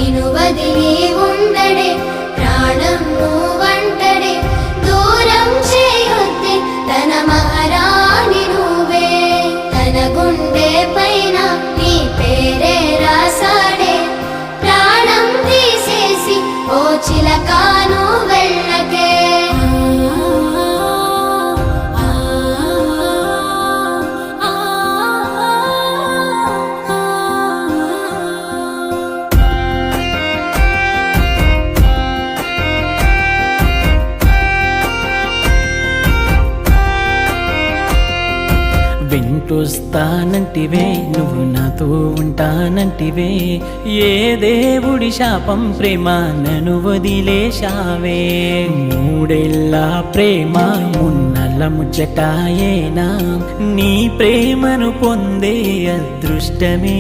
నిను వదిలి ఉండడే ప్రాణం నువ్వంటడే దూరం చేయొద్దే తన మహారాణి నువ్వే తన గుండె పైన నీ పేరే రాసాడే ప్రాణం తీసేసి ఓ చిలకాను వెళ్ళకే వెంటొస్తానంటివే నువ్వు నాతో ఉంటానంటివే ఏ దేవుడి శాపం ప్రేమ నన్ను వదిలేశావే మూడేళ్ళ ప్రేమ మున్నల ముచ్చటాయేనా నీ ప్రేమను పొందే అదృష్టమే